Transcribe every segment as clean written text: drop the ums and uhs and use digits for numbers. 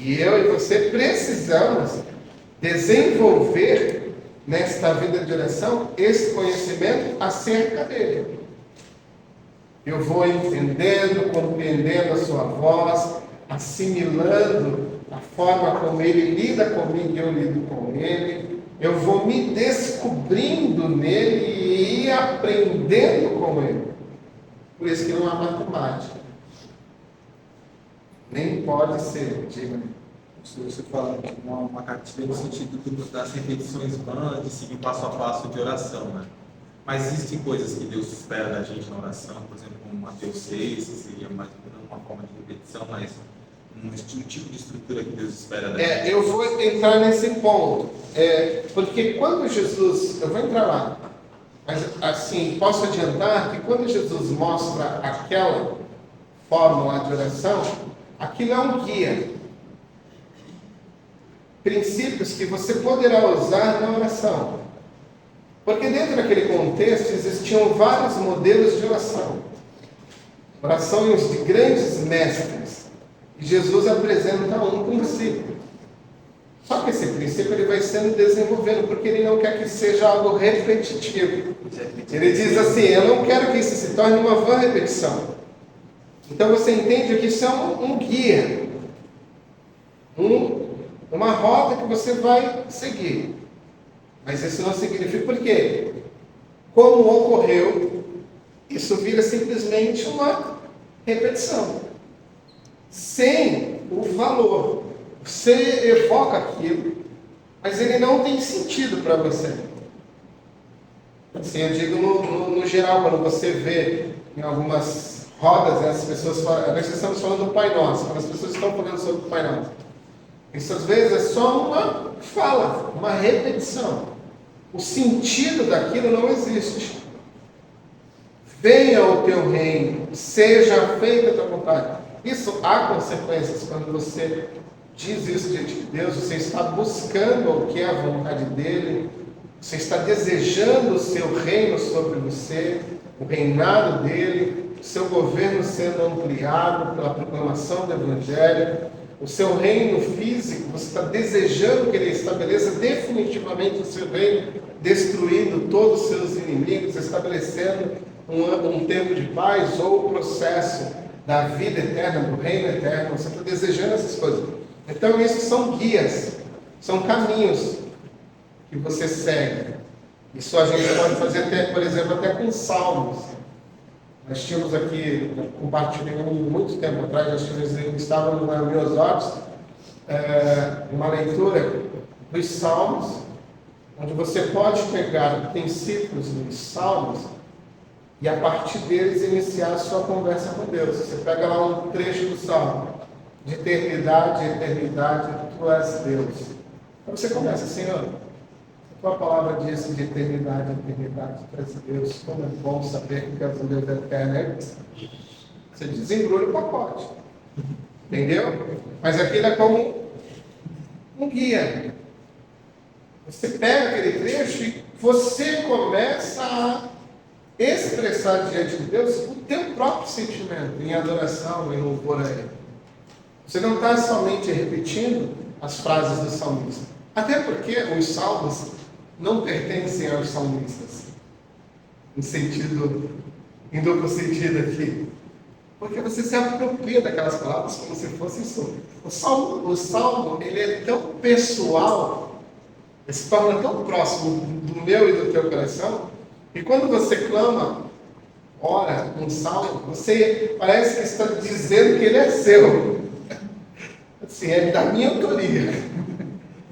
E eu e você precisamos desenvolver nesta vida de oração esse conhecimento acerca dele. Eu vou entendendo, compreendendo a sua voz, assimilando a forma como ele lida comigo e eu lido com ele. Eu vou me descobrindo nele e ir aprendendo com ele. Por isso que não há matemática. Nem pode ser, diga. Você fala que uma cartilha no sentido das repetições vãs, de seguir passo a passo de oração, né? Mas existem coisas que Deus espera da gente na oração, por exemplo, como Mateus 6, que seria mais uma forma de repetição, mas um tipo de estrutura que Deus espera da gente. Eu vou entrar nesse ponto, porque quando Jesus, eu vou entrar lá, mas assim, posso adiantar que quando Jesus mostra aquela fórmula de oração, aquilo é um guia, princípios que você poderá usar na oração. Porque dentro daquele contexto existiam vários modelos de oração. Orações de grandes mestres. E Jesus apresenta um princípio. Só que esse princípio ele vai sendo desenvolvendo, porque ele não quer que seja algo repetitivo. Ele diz assim, eu não quero que isso se torne uma vã repetição. Então você entende que isso é um guia. Uma rota que você vai seguir. Mas isso não significa porque, como ocorreu, isso vira simplesmente uma repetição, sem o valor. Você evoca aquilo, mas ele não tem sentido para você. Assim, eu digo no geral, quando você vê em algumas rodas, as pessoas falam, nós estamos falando do Pai Nosso, quando as pessoas estão falando sobre o Pai Nosso. Isso às vezes é só uma fala, uma repetição. O sentido daquilo não existe. Venha o teu reino, seja feita a tua vontade. Isso há consequências quando você diz isso diante de Deus. Você está buscando o que é a vontade dele. Você está desejando o seu reino sobre você, o reinado dele, o seu governo sendo ampliado pela proclamação do Evangelho. O seu reino físico, você está desejando que ele estabeleça definitivamente o seu reino, destruindo todos os seus inimigos, estabelecendo um tempo de paz ou o processo da vida eterna, do reino eterno. Você está desejando essas coisas. Então, isso são guias, são caminhos que você segue. Isso a gente pode fazer, até, por exemplo, até com salmos. Nós tínhamos aqui, compartilhei muito tempo atrás, nós estávamos na meus olhos, uma leitura dos Salmos, onde você pode pegar princípios dos Salmos e a partir deles iniciar a sua conversa com Deus. Você pega lá um trecho do Salmo, de eternidade, eternidade, tu és Deus. Então você começa, Senhor, a tua palavra diz de eternidade, eternidade, tu és Deus, como é bom saber que és um Deus eterno. Você desembrulha o pacote, entendeu? Mas aquilo é como um guia. Você pega aquele trecho e você começa a expressar diante de Deus o teu próprio sentimento em adoração, em louvor a Ele. Você não está somente repetindo as frases do salmista. Até porque os salmos não pertencem aos salmistas. Em duplo sentido aqui. Porque você se apropria daquelas palavras como se fossem suas. O salmo, ele é tão pessoal, ele se torna tão próximo do meu e do teu coração, e quando você clama, ora, um salmo, você parece que está dizendo que ele é seu. Assim, é da minha autoria.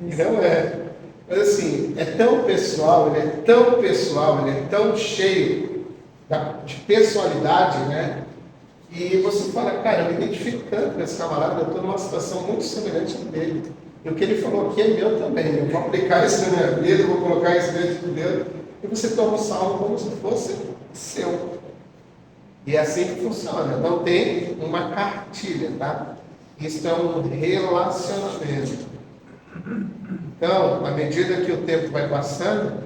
Não é. Mas assim, é tão pessoal, ele é tão pessoal, ele é tão cheio de pessoalidade, né? E você fala, cara, eu me identifico tanto com esse camarada, eu estou numa situação muito semelhante a dele. E o que ele falou aqui é meu também. Eu vou aplicar isso na minha vida, eu vou colocar isso dentro de Deus. E você toma o salmo como se fosse seu. E é assim que funciona. Não tem uma cartilha, tá? Isso é um relacionamento. Então, à medida que o tempo vai passando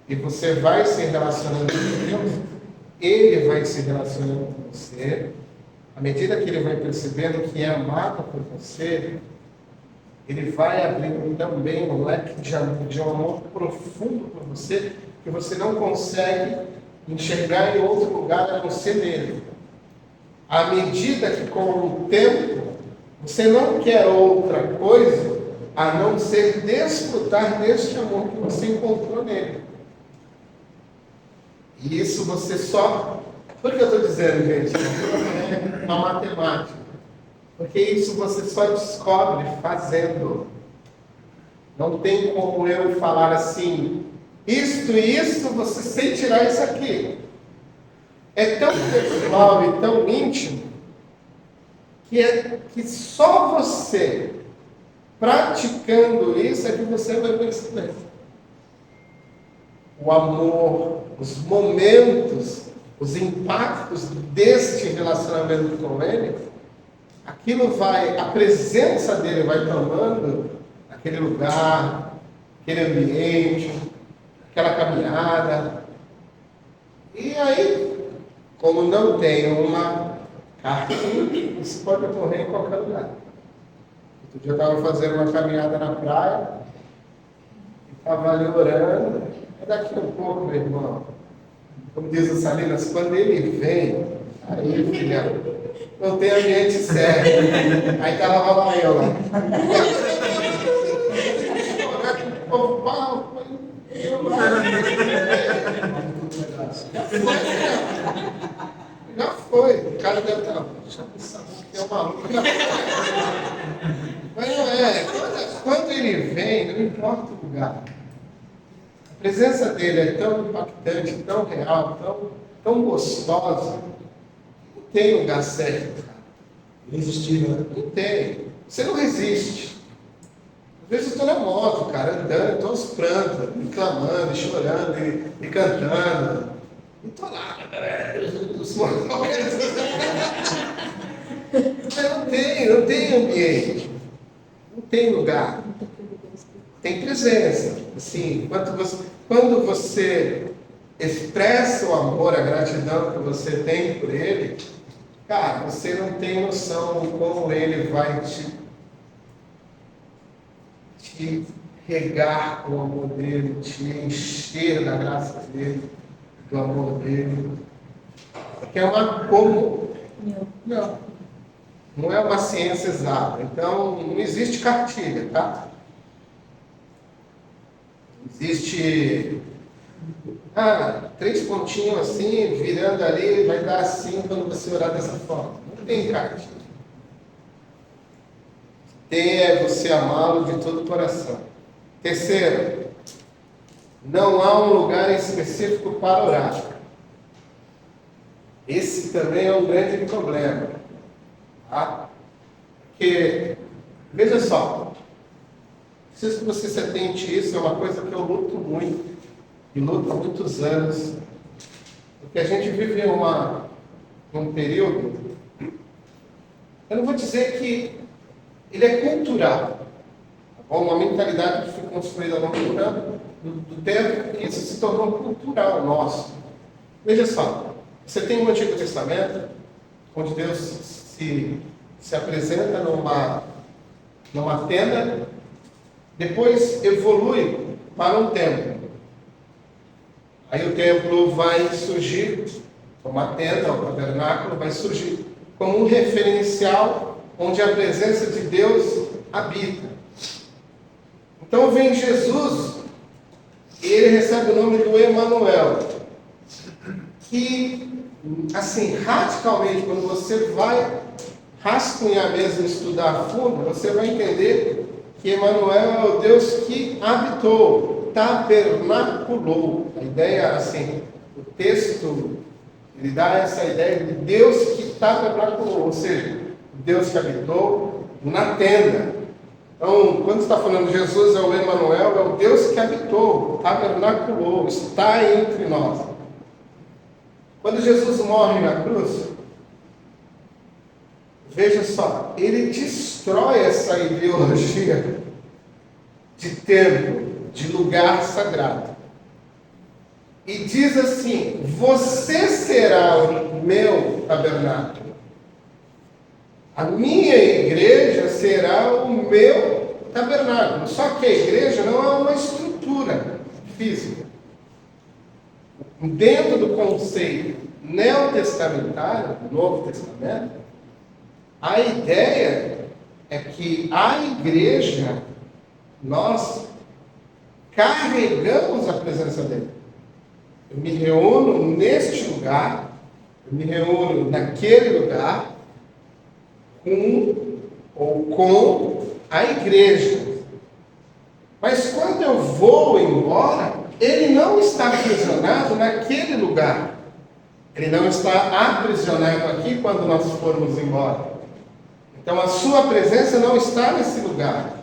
e você vai se relacionando com Deus, Ele vai se relacionando com você. À medida que Ele vai percebendo que é amado por você, Ele vai abrir também um leque de um amor profundo por você, que você não consegue enxergar em outro lugar a não ser nele. À medida que com o tempo você não quer outra coisa a não ser desfrutar deste amor que você encontrou nele. E isso você só... Por que eu estou dizendo, gente? É uma matemática. Porque isso você só descobre fazendo. Não tem como eu falar assim, isto e isto, você sem tirar isso aqui. É tão pessoal e tão íntimo que só você praticando isso é que você vai perceber. O amor, os momentos, os impactos deste relacionamento com ele, a presença dele vai tomando aquele lugar, aquele ambiente, aquela caminhada. E aí, como não tem uma cartinha, isso pode ocorrer em qualquer lugar. Outro dia eu estava fazendo uma caminhada na praia, estava ali orando, e daqui um pouco, meu irmão, como diz o Salinas, quando ele vem, aí, filhão, não tem ambiente certo. Aí estava lá eu lá. Já foi. O cara deve estar. Já pensava que é um maluco. Mas não é. Quando ele vem, não importa o lugar. A presença dele é tão impactante, tão real, tão gostosa. Não tem lugar certo. Irresistível. Não tem. Você não resiste. Às vezes eu estou na moto, cara, andando, estou aos prantos, clamando, chorando e cantando. E estou lá, os mortais. Mas não tem ambiente. Não tem lugar. Tem presença. Assim, quando você expressa o amor, a gratidão que você tem por ele, cara, você não tem noção de como ele vai te regar com o amor dele, te encher da graça dele, do amor dele. Porque é não é uma ciência exata. Então, não existe cartilha, tá? Existe 3 pontinhos assim, virando ali, vai dar assim quando você orar dessa forma. Não tem cartilha. Tem é você amá-lo de todo o coração. Terceiro, não há um lugar específico para orar. Esse também é um grande problema. Tá? Porque, veja só, preciso que você se atente a isso, é uma coisa que eu luto muito, e luto há muitos anos, porque a gente vive um período, eu não vou dizer que ele é cultural, tá bom? Uma mentalidade que foi construída ao longo do tempo, e isso se tornou cultural nosso. Veja só, você tem o Antigo Testamento, onde Deus se apresenta numa tenda, depois evolui para um templo. Aí o templo vai surgir, uma tenda, o tabernáculo vai surgir como um referencial onde a presença de Deus habita. Então vem Jesus e ele recebe o nome do Emanuel, que, assim, radicalmente, quando você vai rascunhar mesmo, estudar a fundo, você vai entender que Emanuel é o Deus que habitou, tabernaculou. A ideia, assim, o texto, ele dá essa ideia de Deus que tabernaculou, ou seja, Deus que habitou na tenda. Então, quando está falando de Jesus, é o Emanuel, é o Deus que habitou, tabernaculou, está entre nós. Quando Jesus morre na cruz, veja só, ele destrói essa ideologia de templo, de lugar sagrado. E diz assim: você será o meu tabernáculo. A minha igreja será o meu tabernáculo. Só que a igreja não é uma estrutura física. Dentro do conceito neotestamentário, do Novo Testamento, a ideia é que a igreja, nós carregamos a presença dele. Eu me reúno neste lugar, eu me reúno naquele lugar, com a igreja. Mas quando eu vou embora, ele não está aprisionado naquele lugar. Ele não está aprisionado aqui quando nós formos embora. Então a sua presença não está nesse lugar.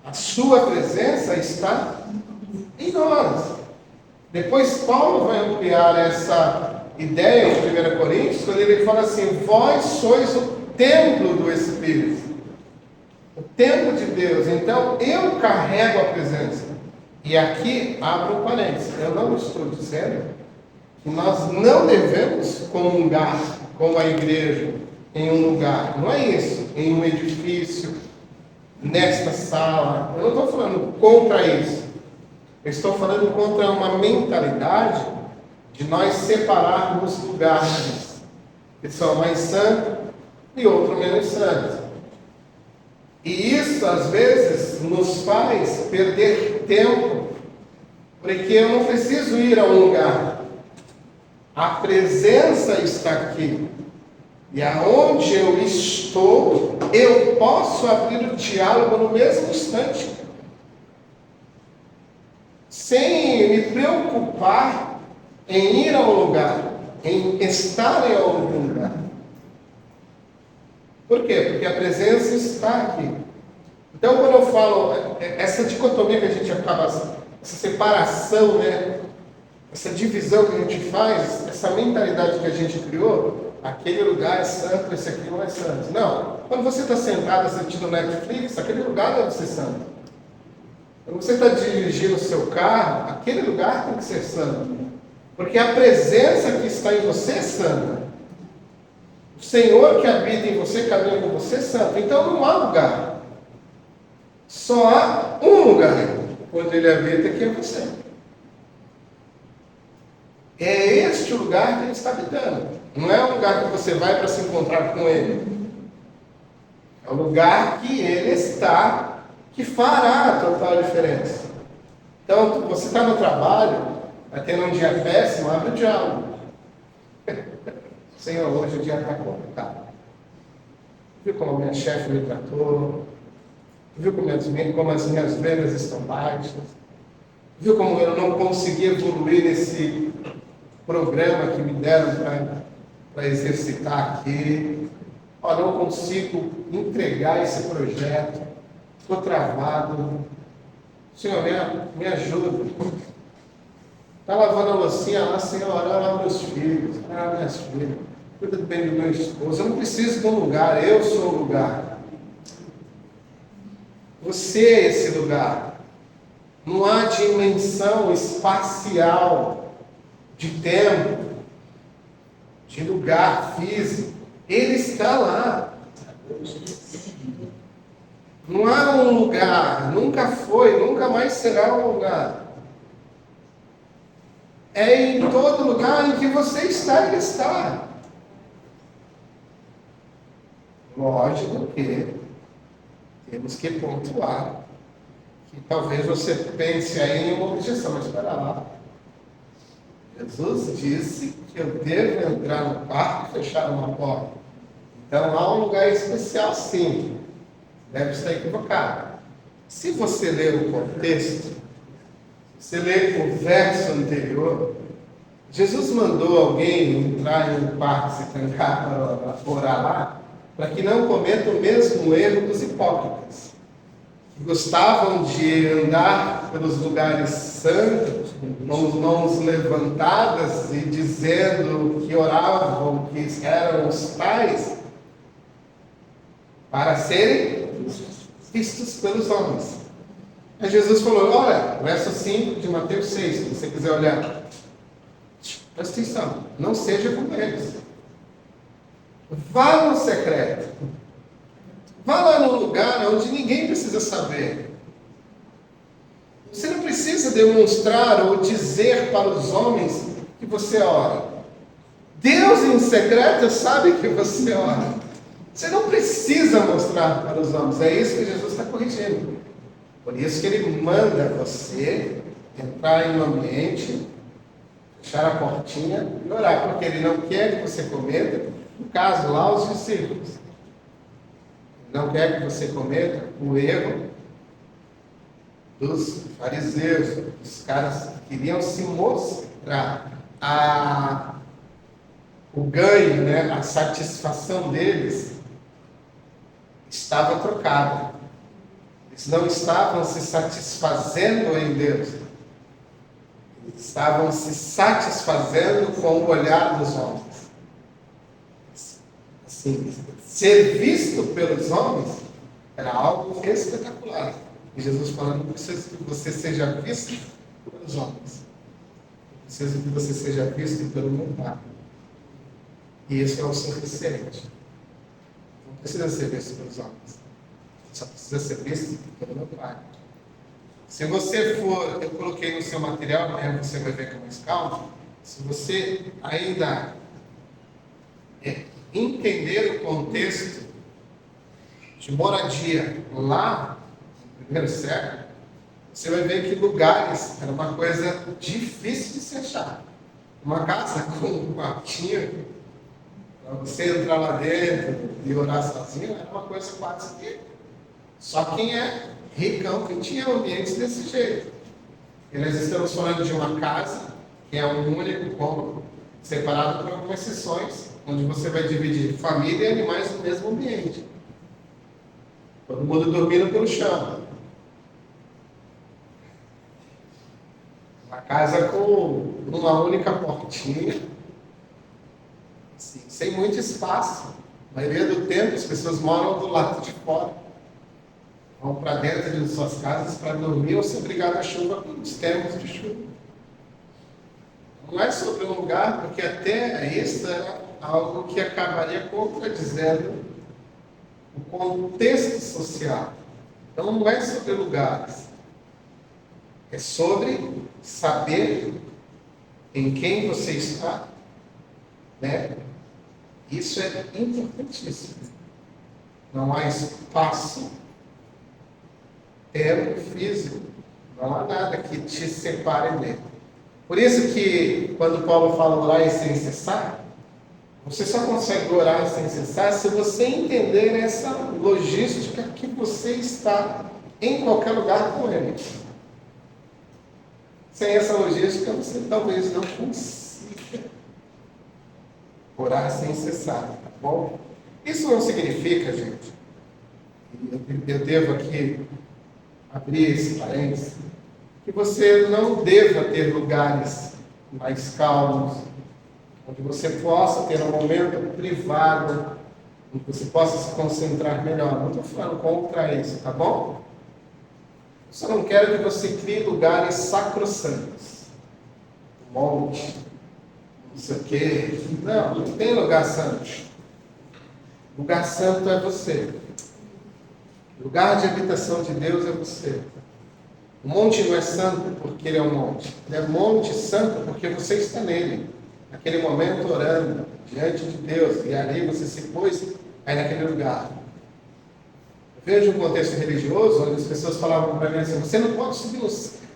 A sua presença está em nós. Depois Paulo vai ampliar essa ideia em 1 Coríntios, quando ele fala assim: vós sois o templo do Espírito, o templo de Deus. Então eu carrego a presença. E aqui abro um parênteses: eu não estou dizendo que nós não devemos comungar com a igreja em um lugar. Não é isso, em um edifício, nesta sala. Eu não estou falando contra isso. Eu estou falando contra uma mentalidade de nós separarmos lugares, que são mais santos e outro menos santos. E isso, às vezes, nos faz perder tempo, porque eu não preciso ir a um lugar. A presença está aqui. E aonde eu estou, eu posso abrir o diálogo no mesmo instante, sem me preocupar em ir a um lugar, em estar em algum lugar. Por quê? Porque a presença está aqui. Então, quando eu falo essa dicotomia que a gente acaba, essa separação, né? Essa divisão que a gente faz, essa mentalidade que a gente criou, aquele lugar é santo, esse aqui não é santo. Não. Quando você está sentado assistindo Netflix, aquele lugar deve ser santo. Quando você está dirigindo o seu carro, aquele lugar tem que ser santo. Porque a presença que está em você é santa. O Senhor que habita em você, caminha com você, é santo. Então não há lugar. Só há um lugar onde Ele habita, que é você. É este o lugar que Ele está habitando. Não é um lugar que você vai para se encontrar com Ele. É o lugar que Ele está, que fará a total diferença. Então, você está no trabalho, está tendo um dia péssimo, abre o diálogo. Senhor, hoje o dia está complicado. Viu como a minha chefe me tratou? Viu como as minhas vendas estão baixas? Viu como eu não consegui evoluir nesse programa que me deram para exercitar aqui? Ó, não consigo entregar esse projeto. Estou travado. Senhor, me ajuda. Está lavando a loucinha lá, Senhor, olha lá meus filhos, olha lá minhas filhas. Cuida bem do meu esposo. Eu não preciso de um lugar, eu sou o lugar. Você é esse lugar. Não há dimensão espacial de tempo, de lugar físico. Ele está lá. Não há um lugar, nunca foi, nunca mais será um lugar. É em todo lugar em que você está, Ele está. Lógico que temos que pontuar que talvez você pense aí em uma objeção, mas espera lá. Jesus disse que eu devo entrar no quarto e fechar uma porta. Então há um lugar especial, sim. Deve estar equivocado. Se você ler o contexto, se você ler o verso anterior, Jesus mandou alguém entrar em um quarto, se trancar para orar lá, para que não cometa o mesmo erro dos hipócritas, que gostavam de andar pelos lugares santos, com as mãos levantadas e dizendo que oravam, que eram os pais, para serem vistos pelos homens. Aí Jesus falou, olha, verso 5 de Mateus 6, se você quiser olhar. Presta atenção, não seja como eles. Vá no secreto. Vá lá num lugar onde ninguém precisa precisa saber. Você não precisa demonstrar ou dizer para os homens que você ora. Deus em secreto sabe que você ora. Você não precisa mostrar para os homens. É isso que Jesus está corrigindo. Por isso que Ele manda você entrar em um ambiente, fechar a portinha e orar. Porque Ele não quer que você cometa, no caso lá, os discípulos. Ele não quer que você cometa o erro dos fariseus. Os caras queriam se mostrar. O ganho, né, a satisfação deles estava trocada. Eles não estavam se satisfazendo em Deus. Eles estavam se satisfazendo com o olhar dos homens. Assim, ser visto pelos homens era algo espetacular. E Jesus falando, preciso que você seja visto pelos homens. Preciso que você seja visto pelo meu Pai. E isso é o suficiente. Não precisa ser visto pelos homens. Só precisa ser visto pelo meu Pai. Se você for, eu coloquei no seu material, amanhã você vai ver com mais calma. Se você ainda entender o contexto de moradia lá no primeiro século, você vai ver que lugares era uma coisa difícil de se achar. Uma casa com um quartinho, para você entrar lá dentro e orar sozinho, era uma coisa quase que só quem é ricão que tinha ambientes desse jeito. E nós estamos falando de uma casa que é um único cômodo, separado por algumas seções, onde você vai dividir família e animais no mesmo ambiente. Todo mundo dormindo pelo chão. Uma casa com uma única portinha, assim, sem muito espaço. A maioria do tempo as pessoas moram do lado de fora. Vão para dentro de suas casas para dormir ou ser obrigado à chuva pelos tempos de chuva. Não é sobre um lugar, porque até isso era algo que acabaria contradizendo o contexto social. Então não é sobre lugares. É sobre saber em quem você está, né? Isso é importantíssimo. Não há espaço, tempo físico, não há nada que te separe dele. Por isso que quando Paulo fala orar e sem cessar, você só consegue orar sem cessar se você entender essa logística que você está em qualquer lugar com ele. Sem essa logística, você talvez não consiga orar sem cessar, tá bom? Isso não significa, gente, eu devo aqui abrir esse parênteses, que você não deva ter lugares mais calmos, onde você possa ter um momento privado, onde você possa se concentrar melhor. Não estou falando contra isso, tá bom? Eu só não quero que você crie lugares sacrossantos. Um monte, não sei o quê. Não, não tem lugar santo. Lugar santo é você. Lugar de habitação de Deus é você. O monte não é santo porque ele é um monte. Ele é monte santo porque você está nele. Naquele momento orando diante de Deus. E ali você se pôs aí naquele lugar. Eu vejo um contexto religioso onde as pessoas falavam para mim assim: você não pode subir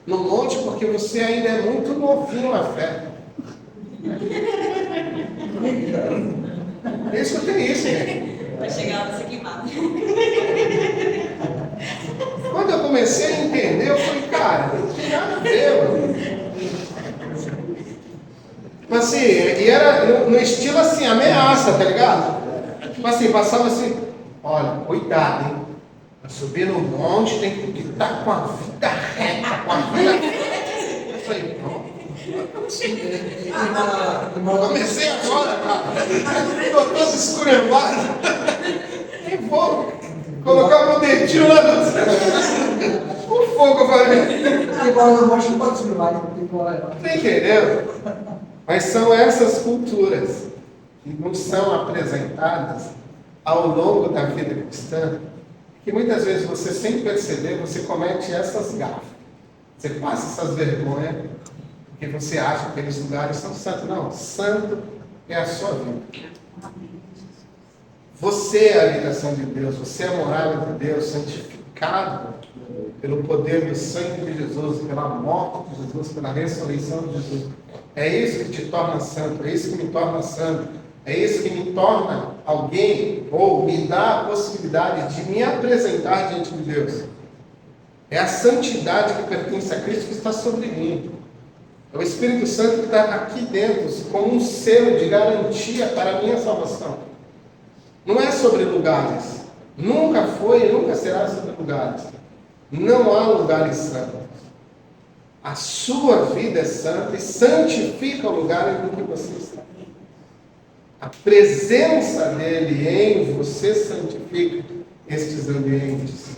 no monte porque você ainda é muito novinho na fé. Eu escutei isso, gente. Vai chegar você queimado. Quando eu comecei a entender, eu falei, cara, não tem nada a ver, mano. Tipo assim, e era no estilo assim, ameaça, tá ligado? Tipo assim, passava assim, olha, cuidado, hein? Pra subir no monte tem que estar com a vida reta, com a vida. Eu falei, não. Comecei agora, cara. Estou todo escurembado. Nem vou colocar o meu dedinho lá no. O fogo vai vir. Igual no monte não pode subir mais, não tem bola. Tá entendendo? Mas são essas culturas que nos são apresentadas ao longo da vida cristã, que muitas vezes você, sem perceber, você comete essas gafas. Você passa essas vergonhas, porque você acha que aqueles lugares são santos. Não, santo é a sua vida. Você é a habitação de Deus, você é a morada de Deus, santificado pelo poder do sangue de Jesus, pela morte de Jesus, pela ressurreição de Jesus. É isso que te torna santo, é isso que me torna santo, é isso que me torna alguém, ou me dá a possibilidade de me apresentar diante de Deus. É a santidade que pertence a Cristo que está sobre mim. É o Espírito Santo que está aqui dentro, como um selo de garantia para a minha salvação. Não é sobre lugares. Nunca foi e nunca será sobre lugares. Não há lugares santos. A sua vida é santa e santifica o lugar em que você está. A presença dele em você santifica estes ambientes.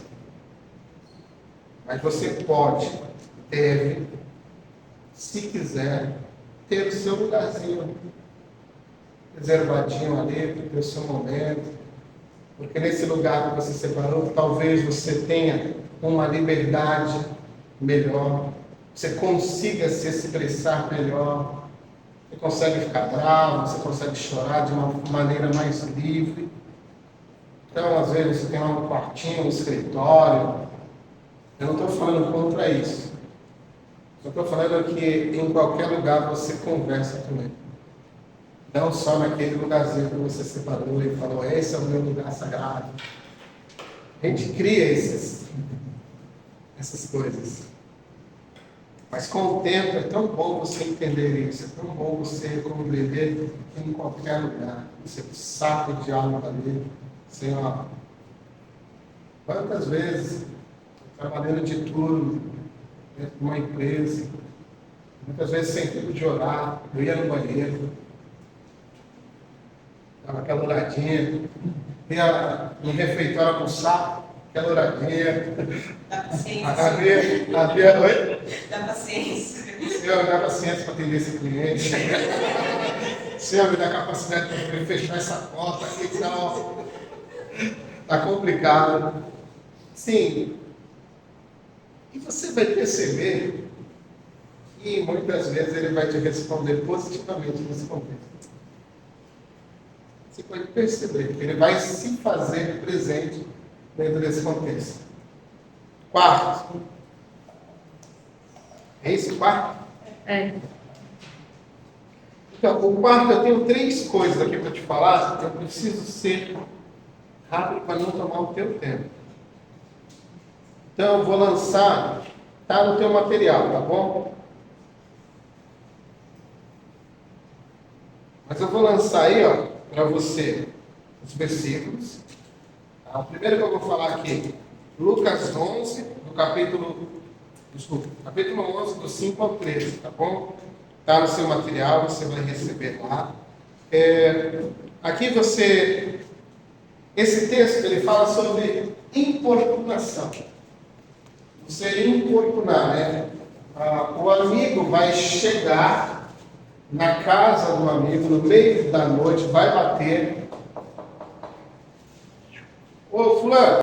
Mas você pode, deve, se quiser, ter o seu lugarzinho reservadinho ali para ter o seu momento. Porque nesse lugar que você separou, talvez você tenha uma liberdade melhor, você consiga se expressar melhor, você consegue ficar bravo, você consegue chorar de uma maneira mais livre. Então, às vezes, você tem lá um quartinho, um escritório. Eu não estou falando contra isso. Só estou falando que em qualquer lugar você conversa com ele. Não só naquele lugarzinho que você separou e falou, esse é o meu lugar sagrado. A gente cria essas coisas. Mas com o tempo é tão bom você entender isso, é tão bom você compreender que em qualquer lugar, você saca o diálogo ali, Senhor, quantas vezes, trabalhando de turno, dentro de uma empresa, muitas vezes sem tempo de orar, eu ia no banheiro, dava aquela oradinha, ia no refeitório almoçar, aquela oradinha. Dá paciência. Oi? Dá paciência. Senhor, me dá paciência para atender esse cliente. Senhor, me dá capacidade para poder fechar essa porta aqui e tal. Está complicado. Sim. E você vai perceber que muitas vezes ele vai te responder positivamente nesse contexto. Você pode perceber que ele vai se fazer presente dentro desse contexto. Quarto. É esse o quarto? É. Então, o quarto, eu tenho 3 coisas aqui para te falar. Eu preciso ser rápido para não tomar o teu tempo. Então, eu vou lançar, tá no teu material, tá bom? Mas eu vou lançar aí, ó, para você, os versículos. Tá? O primeiro que eu vou falar aqui, Lucas 11, do capítulo 11, do 5 ao 13, tá bom? Está no seu material, você vai receber lá. Aqui você... Esse texto, ele fala sobre importunação. Você importunar, né? O amigo vai chegar na casa do amigo, no meio da noite, vai bater. Ô, fulano,